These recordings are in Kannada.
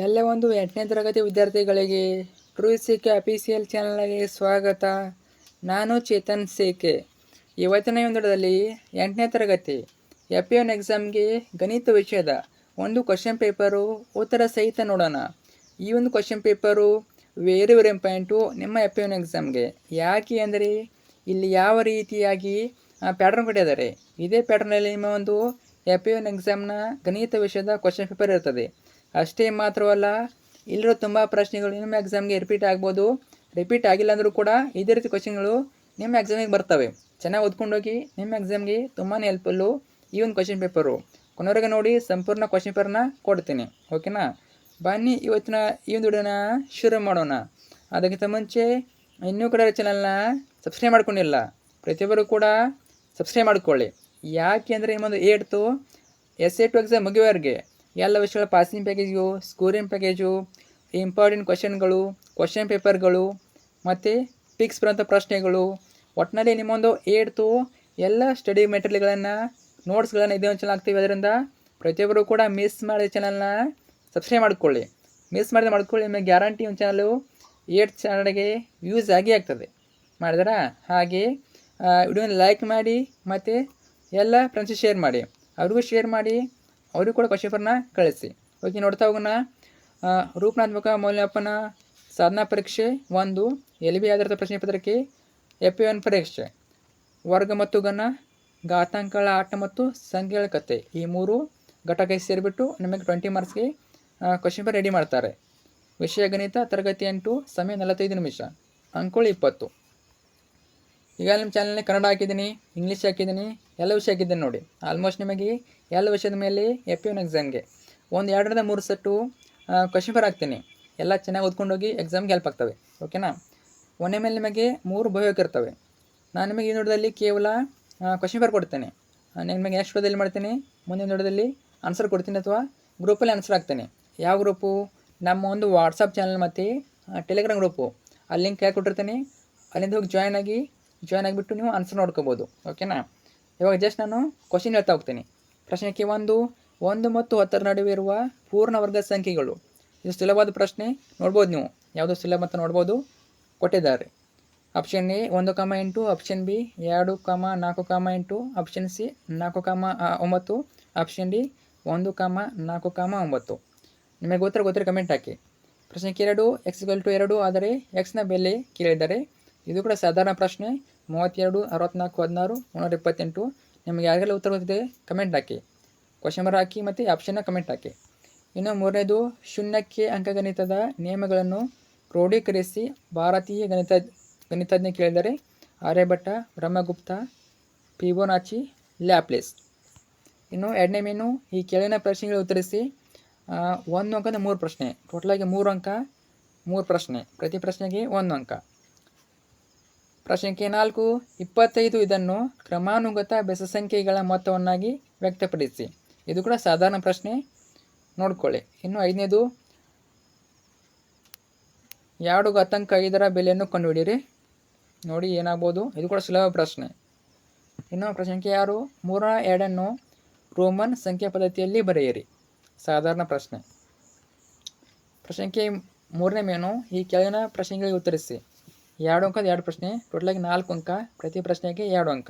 ಎಲ್ಲ ಒಂದು 8ನೇ ತರಗತಿ ವಿದ್ಯಾರ್ಥಿಗಳಿಗೆ ಟ್ರೂ ಕೆ ಅಫಿಷಿಯಲ್ ಚಾನಲ್ಗೆ ಸ್ವಾಗತ. ನಾನು ಚೇತನ್ ಸೇಕೆ. ಇವತ್ತಿನ ವಿಡಿಯೋದಲ್ಲಿ 8ನೇ ತರಗತಿ FA1 ಎಕ್ಸಾಮ್ಗೆ ಗಣಿತ ವಿಷಯದ ಒಂದು ಕ್ವಶನ್ ಪೇಪರು ಉತ್ತರ ಸಹಿತ ನೋಡೋಣ. ಈ ಒಂದು ಕ್ವಶನ್ ಪೇಪರು ವೆರಿ ಇಂಪಾರ್ಟೆಂಟು ನಿಮ್ಮ FA1 ಎಕ್ಸಾಮ್ಗೆ. ಯಾಕೆ ಅಂದರೆ ಇಲ್ಲಿ ಯಾವ ರೀತಿಯಾಗಿ ಪ್ಯಾಟರ್ನ್ ಕೊಟ್ಟಿದ್ದಾರೆ, ಇದೇ ಪ್ಯಾಟರ್ನಲ್ಲಿ ನಿಮ್ಮ ಒಂದು FA1 ಎಕ್ಸಾಮ್ನ ಗಣಿತ ವಿಷಯದ ಕ್ವಶನ್ ಪೇಪರ್ ಇರ್ತದೆ. ಅಷ್ಟೇ ಮಾತ್ರವಲ್ಲ, ಇಲ್ಲಿರೋ ತುಂಬ ಪ್ರಶ್ನೆಗಳು ನಿಮ್ಮ ಎಕ್ಸಾಮ್ಗೆ ರಿಪೀಟ್ ಆಗ್ಬೋದು. ರಿಪೀಟ್ ಆಗಿಲ್ಲ ಅಂದರೂ ಕೂಡ ಇದೇ ರೀತಿ ಕ್ವಶನ್ಗಳು ನಿಮ್ಮ ಎಕ್ಸಾಮಿಗೆ ಬರ್ತವೆ. ಚೆನ್ನಾಗಿ ಓದ್ಕೊಂಡೋಗಿ, ನಿಮ್ಮ ಎಕ್ಸಾಮ್ಗೆ ತುಂಬಾ ಹೆಲ್ಪ್ಫುಲ್ಲು ಈ ಒಂದು ಕ್ವಶನ್ ಪೇಪರು. ಕೊನೆವರೆಗೆ ನೋಡಿ, ಸಂಪೂರ್ಣ ಕ್ವಶನ್ ಪೇಪರ್ನ ಕೊಡ್ತೀನಿ. ಓಕೆನಾ? ಬನ್ನಿ ಇವತ್ತಿನ ಈ ಒಂದು ವಿಡಿಯೋನ ಶುರು ಮಾಡೋಣ. ಅದಕ್ಕಿಂತ ಮುಂಚೆ ಇನ್ನೂ ಕೂಡ ಚಾನಲ್ನ ಸಬ್ಸ್ಕ್ರೈಬ್ ಮಾಡ್ಕೊಂಡಿಲ್ಲ, ಪ್ರತಿಯೊಬ್ಬರು ಕೂಡ ಸಬ್ಸ್ಕ್ರೈಬ್ ಮಾಡ್ಕೊಳ್ಳಿ. ಯಾಕೆ ಅಂದರೆ ನಿಮ್ಮೊಂದು 8th SA2 ಎಕ್ಸಾಮ್ ಮುಗಿಯುವವರೆಗೆ ಎಲ್ಲ ವಿಷಯಗಳ passing package, scoring package, important ಕ್ವಶನ್ಗಳು, ಕ್ವಶನ್ ಪೇಪರ್ಗಳು ಮತ್ತು ಪಿಕ್ಸ್ ಬರೋಂಥ ಪ್ರಶ್ನೆಗಳು, ಒಟ್ಟಿನಲ್ಲಿ ನಿಮ್ಮೊಂದು 8th ಎಲ್ಲ ಸ್ಟಡಿ ಮೆಟೀರಿಯಲ್ಗಳನ್ನು, ನೋಟ್ಸ್ಗಳನ್ನು ಇದೇ ಒಂದು ಚಾನಲ್ ಆಗ್ತೀವಿ. ಅದರಿಂದ ಪ್ರತಿಯೊಬ್ಬರು ಕೂಡ ಮಿಸ್ ಮಾಡಿದ ಚಾನಲ್ನ ಸಬ್ಸ್ಕ್ರೈಬ್ ಮಾಡ್ಕೊಳ್ಳಿ. ಮಿಸ್ ಮಾಡಿದ್ರೆ ಮಾಡ್ಕೊಳ್ಳಿ, ನಿಮಗೆ ಗ್ಯಾರಂಟಿ ಒಂದು ಚಾನಲು 8th ಸ್ಟ್ಯಾಂಡರ್ಡ್ಗೆ ಯೂಸ್ ಆಗಿ ಆಗ್ತದೆ. ಮಾಡಿದಾರಾ? ಹಾಗೆ ವಿಡಿಯೋನ ಲೈಕ್ ಮಾಡಿ ಮತ್ತು ಎಲ್ಲ ಫ್ರೆಂಡ್ಸಿಗೆ ಶೇರ್ ಮಾಡಿ, ಅವ್ರಿಗೂ ಶೇರ್ ಮಾಡಿ, ಅವ್ರಿಗೂ ಕೂಡ ಕ್ವಶನ್ ಪೇಪರ್ನ ಕಳಿಸಿ. ಓಕೆ, ನೋಡ್ತಾ ಹೋಗೋಣ. ರೂಪನಾತ್ಮಕ ಮೌಲ್ಯಮಾಪನ ಸಾಧನಾ ಪರೀಕ್ಷೆ 1 LB ಆಧಾರಿತ ಪ್ರಶ್ನೆ ಪತ್ರಿಕೆ FA1 ಪರೀಕ್ಷೆ ವರ್ಗ ಮತ್ತು ಘನ, ಘಾತಾಂಕಗಳ ಆಟ ಮತ್ತು ಸಂಖ್ಯೆಗಳ ಕತೆ, ಈ 3 ಘಟಕ ಸೇರಿಬಿಟ್ಟು ನಿಮಗೆ 20 ಮಾರ್ಕ್ಸ್ಗೆ ಕ್ವಶನ್ ಪೇಪರ್ ರೆಡಿ ಮಾಡ್ತಾರೆ. ವಿಷಯ ಗಣಿತ, ತರಗತಿ 8, ಸಮಯ 45 ನಿಮಿಷ, ಅಂಕಗಳು 20. ಈಗ ನಿಮ್ಮ ಚಾನಲ್ನಲ್ಲಿ ಕನ್ನಡ ಹಾಕಿದ್ದೀನಿ, ಇಂಗ್ಲೀಷ್ ಹಾಕಿದ್ದೀನಿ, ಎಲ್ಲ ವಿಷಯ ಹಾಕಿದ್ದೀನಿ ನೋಡಿ. ಆಲ್ಮೋಸ್ಟ್ ನಿಮಗೆ ಎಲ್ಲ ವಿಷಯದ ಮೇಲೆ FA1 ಎಕ್ಸಾಮ್ಗೆ 1-2ರಿಂದ 3 ಸೆಟ್ಟು ಕ್ವಶನ್ ಪೇಪರ್ ಹಾಕ್ತೀನಿ. ಎಲ್ಲ ಚೆನ್ನಾಗಿ ಓದ್ಕೊಂಡೋಗಿ ಎಕ್ಸಾಮ್ಗೆ ಹೆಲ್ಪ್ ಆಗ್ತವೆ. ಓಕೆನಾ? ಒಂದೇ ಮೇಲೆ ನಿಮಗೆ 3 ಬಯೋಕ್ ಇರ್ತವೆ. ನಾನು ನಿಮಗೆ ಈ ನೋಡೋದಲ್ಲಿ ಕೇವಲ ಕ್ವಶನ್ ಪೇಪರ್ ಕೊಡ್ತೇನೆ. ನಿಮಗೆ ನೆಕ್ಸ್ಟ್ ವಿಡಿಯೋದಲ್ಲಿ ಮಾಡ್ತೀನಿ, ಮುಂದಿನ ವಿಡಿಯೋದಲ್ಲಿ ಆನ್ಸರ್ ಕೊಡ್ತೀನಿ ಅಥವಾ ಗ್ರೂಪಲ್ಲಿ ಆನ್ಸರ್ ಹಾಕ್ತೇನೆ. ಯಾವ ಗ್ರೂಪು? ನಮ್ಮ ಒಂದು ವಾಟ್ಸಪ್ ಚಾನಲ್ ಮತ್ತು ಟೆಲಿಗ್ರಾಮ್ ಗ್ರೂಪು. ಅಲ್ಲಿ ಲಿಂಕ್ ಹಾಕಿ ಕೊಟ್ಟಿರ್ತೀನಿ. ಅಲ್ಲಿಂದ ಹೋಗಿ ಜಾಯ್ನ್ ಆಗಿಬಿಟ್ಟು ನೀವು ಆನ್ಸರ್ ನೋಡ್ಕೋಬೋದು. ಓಕೆನಾ? ಇವಾಗ ಜಸ್ಟ್ ನಾನು ಕ್ವಶನ್ ಹೇಳ್ತಾ ಹೋಗ್ತೀನಿ. ಪ್ರಶ್ನೆಗೆ 1 ಮತ್ತು 10ರ ನಡುವೆ ಇರುವ ಪೂರ್ಣ ವರ್ಗ ಸಂಖ್ಯೆಗಳು. ಇದು ಸುಲಭವಾದ ಪ್ರಶ್ನೆ, ನೋಡ್ಬೋದು ನೀವು. ಯಾವುದು ಸುಲಭ ಅಂತ ನೋಡ್ಬೋದು, ಕೊಟ್ಟಿದ್ದಾರೆ. Option A 1,8, option B 2,4,8, option C 4,9, option D 1,4,9. ನಿಮಗೆ ಗೊತ್ತಿರೋ ಕಮೆಂಟ್ ಹಾಕಿ. ಪ್ರಶ್ನೆ 2 x = 2 ಆದರೆ ಎಕ್ಸ್ನ ಬೆಲೆ ಕೇಳಿದ್ದಾರೆ. ಇದು ಕೂಡ ಸಾಧಾರಣ ಪ್ರಶ್ನೆ. 32, 64, 16, 328. ನಿಮಗೆ ಯಾರಿಗೆಲ್ಲ ಉತ್ತರ ಗೊತ್ತಿದೆ ಕಮೆಂಟ್ ಹಾಕಿ, ಕ್ವಶನ್ ಮಾರ್ಕ್ ಹಾಕಿ ಮತ್ತು ಆಪ್ಷನ್ನ ಕಮೆಂಟ್ ಹಾಕಿ. ಇನ್ನು 3ನೇದು, ಶೂನ್ಯಕ್ಕೆ ಅಂಕಗಣಿತದ ನಿಯಮಗಳನ್ನು ಕ್ರೋಢೀಕರಿಸಿ ಭಾರತೀಯ ಗಣಿತಜ್ಞ ಕೇಳಿದರೆ. Aryabhata, Brahmagupta, Fibonacci, Laplace. ಇನ್ನು 2ನೇ ಮೇನು, ಈ ಕೆಳಗಿನ ಪ್ರಶ್ನೆಗಳು ಉತ್ತರಿಸಿ. 1 ಅಂಕದ 3 ಪ್ರಶ್ನೆ, ಟೋಟಲಾಗಿ 3 ಅಂಕ, 3 ಪ್ರಶ್ನೆ, ಪ್ರತಿ ಪ್ರಶ್ನೆಗೆ 1 ಅಂಕ. ಪ್ರಶ್ನೆ 4 25, ಇದನ್ನು ಕ್ರಮಾನುಗತ ಬೆಸ ಸಂಖ್ಯೆಗಳ ಮೊತ್ತವನ್ನಾಗಿ ವ್ಯಕ್ತಪಡಿಸಿ. ಇದು ಕೂಡ ಸಾಧಾರಣ ಪ್ರಶ್ನೆ, ನೋಡ್ಕೊಳ್ಳಿ. ಇನ್ನು 5ನೇದು, 2 ಬೆಲೆಯನ್ನು ಕಂಡುಹಿಡಿಯಿರಿ. ನೋಡಿ ಏನಾಗ್ಬೋದು, ಇದು ಕೂಡ ಸುಲಭ ಪ್ರಶ್ನೆ. ಇನ್ನು ಪ್ರಶ್ನೆ 6 3/2 ರೋಮನ್ ಸಂಖ್ಯಾ ಪದ್ಧತಿಯಲ್ಲಿ ಬರೆಯಿರಿ. ಸಾಧಾರಣ ಪ್ರಶ್ನೆ. ಪ್ರಶ್ನೆ 3ನೇ ಮೇನು, ಈ ಕೆಳಗಿನ ಪ್ರಶ್ನೆಗಳಿಗೆ ಉತ್ತರಿಸಿ. 2 ಅಂಕದ 2 ಪ್ರಶ್ನೆ, ಟೋಟಲಾಗಿ 4 ಅಂಕ, ಪ್ರತಿ ಪ್ರಶ್ನೆಗೆ 2 ಅಂಕ.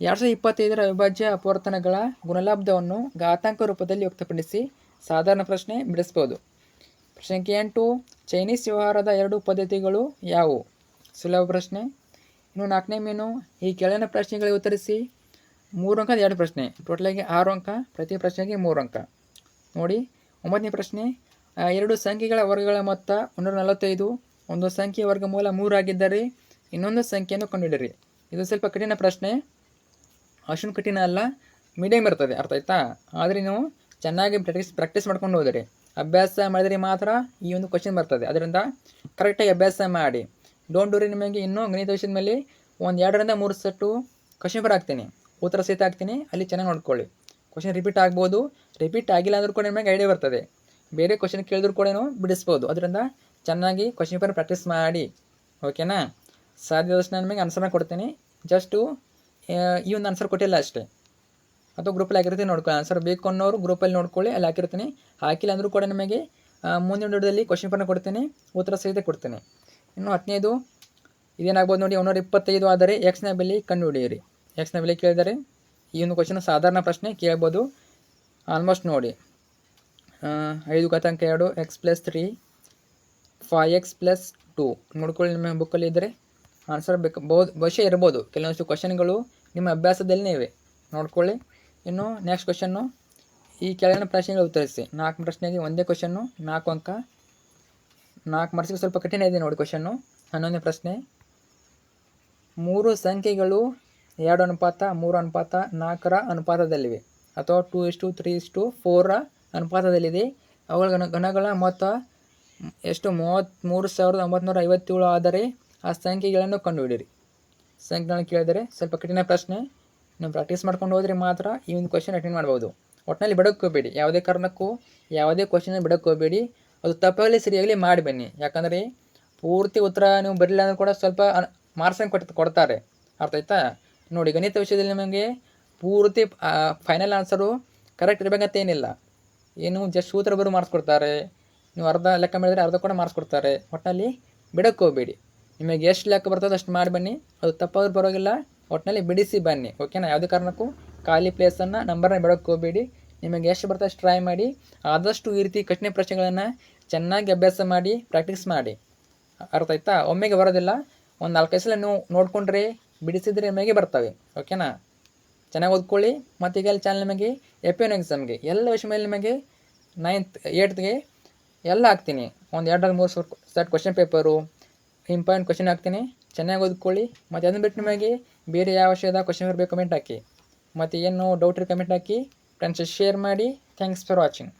2025ರ ಅವಿಭಾಜ್ಯ ಅಪವರ್ತನಗಳ ಗುಣಲಬ್ಧವನ್ನು ಘಾತಾಂಕ ರೂಪದಲ್ಲಿ ವ್ಯಕ್ತಪಡಿಸಿ. ಸಾಧಾರಣ ಪ್ರಶ್ನೆ, ಬಿಡಿಸ್ಬೋದು. ಪ್ರಶ್ನೆ 8 ಚೈನೀಸ್ ವ್ಯವಹಾರದ 2 ಪದ್ಧತಿಗಳು ಯಾವುವು? ಸುಲಭ ಪ್ರಶ್ನೆ. ಇನ್ನು 4ನೇ ಮೇನು, ಈ ಕೆಳಗಿನ ಪ್ರಶ್ನೆಗಳಿಗೆ ಉತ್ತರಿಸಿ. 3 ಅಂಕದ 2 ಪ್ರಶ್ನೆ, ಟೋಟಲಾಗಿ 6 ಅಂಕ, ಪ್ರತಿ ಪ್ರಶ್ನೆಗೆ 3 ಅಂಕ. ನೋಡಿ. 9ನೇ ಪ್ರಶ್ನೆ, 2 ಸಂಖ್ಯೆಗಳ ವರ್ಗಗಳ ಮೊತ್ತ 145. ಒಂದು ಸಂಖ್ಯೆ ವರ್ಗಮೂಲ 3 ಆಗಿದ್ದರೆ ಇನ್ನೊಂದು ಸಂಖ್ಯೆಯನ್ನು ಕಂಡುಹಿಡಿಯಿರಿ. ಇದು ಸ್ವಲ್ಪ ಕಠಿಣ ಪ್ರಶ್ನೆ, ಅಷ್ಟೊಂದು ಕಠಿಣ ಅಲ್ಲ, ಮೀಡಿಯಮ್ ಇರ್ತದೆ. ಅರ್ಥ ಆಯ್ತಾ? ಆದರೆ ನೀವು ಚೆನ್ನಾಗಿ ಪ್ರಾಕ್ಟೀಸ್ ಮಾಡ್ಕೊಂಡು ಹೋದರೆ, ಅಭ್ಯಾಸ ಮಾಡಿದರೆ ಮಾತ್ರ ಈ ಒಂದು ಕ್ವಶನ್ ಬರ್ತದೆ. ಅದರಿಂದ ಕರೆಕ್ಟಾಗಿ ಅಭ್ಯಾಸ ಮಾಡಿ. ಡೋಂಟ್ ಡೂರಿ. ನಿಮಗೆ ಇನ್ನೂ ಗಣಿತ ವಿಷಯದ ಮೇಲೆ 1-2ರಿಂದ 3 ಸೆಟ್ಟು ಕ್ವಶನ್ ಪೇಪರ್ ಹಾಕ್ತೀನಿ, ಉತ್ತರ ಸಹಿತ ಹಾಕ್ತೀನಿ. ಅಲ್ಲಿ ಚೆನ್ನಾಗಿ ನೋಡ್ಕೊಳ್ಳಿ. ಕ್ವಶನ್ ರಿಪೀಟ್ ಆಗ್ಬೋದು, ರಿಪೀಟ್ ಆಗಿಲ್ಲ ಅಂದರೂ ಕೂಡ ನಿಮಗೆ ಐಡಿಯಾ ಬರ್ತದೆ. ಬೇರೆ ಕ್ವಶನ್ ಕೇಳಿದ್ರು ಕೂಡ ಬಿಡಿಸ್ಬೋದು. ಅದರಿಂದ ಚೆನ್ನಾಗಿ ಕ್ವಶನ್ ಪೇಪರ್ ಪ್ರಾಕ್ಟೀಸ್ ಮಾಡಿ. ಓಕೆನಾ? ಸಾಧ್ಯದಷ್ಟು ನಾನು ನಿಮಗೆ ಆನ್ಸರ್ನ ಕೊಡ್ತೀನಿ. ಜಸ್ಟು ಈ ಒಂದು ಆನ್ಸರ್ ಕೊಟ್ಟಿಲ್ಲ ಅಷ್ಟೇ. ಅಥವಾ ಗ್ರೂಪಲ್ಲಿ ಹಾಕಿರ್ತೀನಿ, ನೋಡ್ಕೊಳ್ಳಿ. ಆನ್ಸರ್ ಬೇಕು ಅನ್ನೋರು ಗ್ರೂಪಲ್ಲಿ ನೋಡ್ಕೊಳ್ಳಿ, ಅಲ್ಲಿ ಹಾಕಿರ್ತೀನಿ. ಹಾಕಿಲ್ಲ ಅಂದರೂ ಕೂಡ ನಿಮಗೆ ಮುಂದಿನ ವಿಡಿಯೋದಲ್ಲಿ ಕ್ವಶನ್ ಪೇಪರ್ನ ಕೊಡ್ತೀನಿ, ಉತ್ತರ ಸಹಿತ ಕೊಡ್ತೀನಿ. ಇನ್ನು 10ನೇದು ಇದೇನಾಗ್ಬೋದು ನೋಡಿ, 125 ಆದರೆ ಎಕ್ಸ್ನ ಬೆಲೆ ಕಂಡುಹಿಡಿಯಿರಿ. ಎಕ್ಸ್ನ ಬೆಲೆ ಕೇಳಿದರೆ ಈ ಒಂದು ಕ್ವಶನ್ ಸಾಧಾರಣ ಪ್ರಶ್ನೆ ಕೇಳ್ಬೋದು. ಆಲ್ಮೋಸ್ಟ್ ನೋಡಿ 5 ಘಾತಾಂಕ 2 ಎಕ್ಸ್ ಪ್ಲಸ್ 3 5x ಪ್ಲಸ್ 2 ನೋಡ್ಕೊಳ್ಳಿ. ನಿಮ್ಮ ಬುಕ್ಕಲ್ಲಿ ಇದ್ದರೆ ಆನ್ಸರ್ ಬಹುಶಃ ಇರ್ಬೋದು. ಕೆಲವೊಂದಿಷ್ಟು ಕ್ವಶನ್ಗಳು ನಿಮ್ಮ ಅಭ್ಯಾಸದಲ್ಲೇ ಇವೆ, ನೋಡ್ಕೊಳ್ಳಿ. ಇನ್ನು ನೆಕ್ಸ್ಟ್ ಕ್ವಶನ್ನು, ಈ ಕೆಳಗಿನ ಪ್ರಶ್ನೆಗಳು ಉತ್ತರಿಸಿ. 4 ಪ್ರಶ್ನೆಗೆ ಒಂದೇ ಕ್ವಶನ್ನು, 4 ಅಂಕ, 4 ಮಾರ್ಕ್ಸಿಗೆ ಸ್ವಲ್ಪ ಕಠಿಣ ಇದೆ ನೋಡಿ ಕ್ವಶನ್ನು. 11ನೇ ಪ್ರಶ್ನೆ, 3 ಸಂಖ್ಯೆಗಳು 2:3:4ರ ಅನುಪಾತದಲ್ಲಿವೆ ಅಥವಾ 2:3:4ರ ಅನುಪಾತದಲ್ಲಿದೆ. ಅವುಗಳ ಗಣಗಳ ಮೊತ್ತ ಎಷ್ಟು? 33,957 ಆದರೆ ಆ ಸಂಖ್ಯೆಗಳನ್ನು ಕಂಡುಹಿಡಿಯಿರಿ. ಸಂಖ್ಯೆಗಳನ್ನು ಕೇಳಿದರೆ ಸ್ವಲ್ಪ ಕಠಿಣ ಪ್ರಶ್ನೆ. ನೀವು ಪ್ರಾಕ್ಟೀಸ್ ಮಾಡ್ಕೊಂಡು ಹೋದರೆ ಮಾತ್ರ ಈ ಒಂದು ಕ್ವಶನ್ ಅಟೆಂಡ್ ಮಾಡ್ಬೋದು. ಒಟ್ಟಿನಲ್ಲಿ ಬಿಡೋಕ್ಕೆ ಹೋಗಬೇಡಿ, ಯಾವುದೇ ಕಾರಣಕ್ಕೂ ಯಾವುದೇ ಕ್ವಶನ್ ಬಿಡೋಕ್ಕೆ ಹೋಗಬೇಡಿ. ಅದು ತಪ್ಪಾಗಲಿ ಸರಿಯಾಗಲಿ ಮಾಡಿ ಬನ್ನಿ. ಯಾಕಂದರೆ ಪೂರ್ತಿ ಉತ್ತರ ನೀವು ಬರಲಿಲ್ಲ ಅಂದರೂ ಕೂಡ ಸ್ವಲ್ಪ ಮಾರ್ಕ್ಸನ್ನು ಕೊಡ್ತಾರೆ. ಅರ್ಥ ಆಯ್ತಾ? ನೋಡಿ, ಗಣಿತ ವಿಷಯದಲ್ಲಿ ನಿಮಗೆ ಪೂರ್ತಿ ಫೈನಲ್ ಆನ್ಸರು ಕರೆಕ್ಟ್ ಇರಬೇಕಂತ ಏನಿಲ್ಲ. ಏನು ಜಸ್ಟ್ ಸೂತ್ರ ಬರೋ ಮಾರ್ಕ್ಸ್ ಕೊಡ್ತಾರೆ. ನೀವು ಅರ್ಧ ಲೆಕ್ಕ ಮಾಡಿದರೆ ಅರ್ಧ ಕೂಡ ಮಾರ್ಕ್ಸ್ ಕೊಡ್ತಾರೆ. ಒಟ್ಟಿನಲ್ಲಿ ಬಿಡೋಕ್ಕೆ ಹೋಗಬೇಡಿ. ನಿಮಗೆ ಎಷ್ಟು ಲೆಕ್ಕ ಬರ್ತದೋ ಅಷ್ಟು ಮಾಡಿ ಬನ್ನಿ. ಅದು ತಪ್ಪಾದ್ರೂ ಪರವಾಗಿಲ್ಲ, ಒಟ್ಟಿನಲ್ಲಿ ಬಿಡಿಸಿ ಬನ್ನಿ. ಓಕೆನಾ? ಯಾವುದೇ ಕಾರಣಕ್ಕೂ ಖಾಲಿ ಪ್ಲೇಸನ್ನು ನಂಬರ್ನ ಬಿಡೋಕ್ಕೆ ಹೋಗಬೇಡಿ. ನಿಮಗೆ ಎಷ್ಟು ಬರ್ತದೆ ಅಷ್ಟು ಟ್ರೈ ಮಾಡಿ. ಆದಷ್ಟು ಈ ರೀತಿ ಕಠಿಣ ಪ್ರಶ್ನೆಗಳನ್ನು ಚೆನ್ನಾಗಿ ಅಭ್ಯಾಸ ಮಾಡಿ, ಪ್ರಾಕ್ಟೀಸ್ ಮಾಡಿ. ಅರ್ಥ ಆಯ್ತಾ? ಒಮ್ಮೆಗೆ ಬರೋದಿಲ್ಲ, ಒಂದು 4-5 ಸಲ ನೀವು ನೋಡಿಕೊಂಡ್ರೆ ಬಿಡಿಸಿದರೆ ನಿಮಗೆ ಬರ್ತವೆ. ಓಕೆನಾ? ಚೆನ್ನಾಗಿ ಓದ್ಕೊಳ್ಳಿ. ಮತ್ತು ಈಗ ಚಾನಲ್ ನಿಮಗೆ FP1 ಎಕ್ಸಾಮ್ಗೆ ಎಲ್ಲ ವಿಷಯ ಮೇಲೆ ನಿಮಗೆ 9th 8th ಎಲ್ಲ ಹಾಕ್ತೀನಿ. ಒಂದು 2-3 set question paper, important question ಹಾಕ್ತೀನಿ. ಚೆನ್ನಾಗಿ ಓದ್ಕೊಳ್ಳಿ. ಮತ್ತು ಅದನ್ನು ಬಿಟ್ಟು ನಿಮಗೆ ಬೇರೆ ಯಾವ ವಿಷಯದ ಕ್ವಶನ್ ಪೇಪರ್ ಕಮೆಂಟ್ ಹಾಕಿ. ಮತ್ತು ಏನು ಡೌಟ್ ಕಮೆಂಟ್ ಹಾಕಿ. ಫ್ರೆಂಡ್ಸ್ ಶೇರ್ ಮಾಡಿ. Thanks for watching.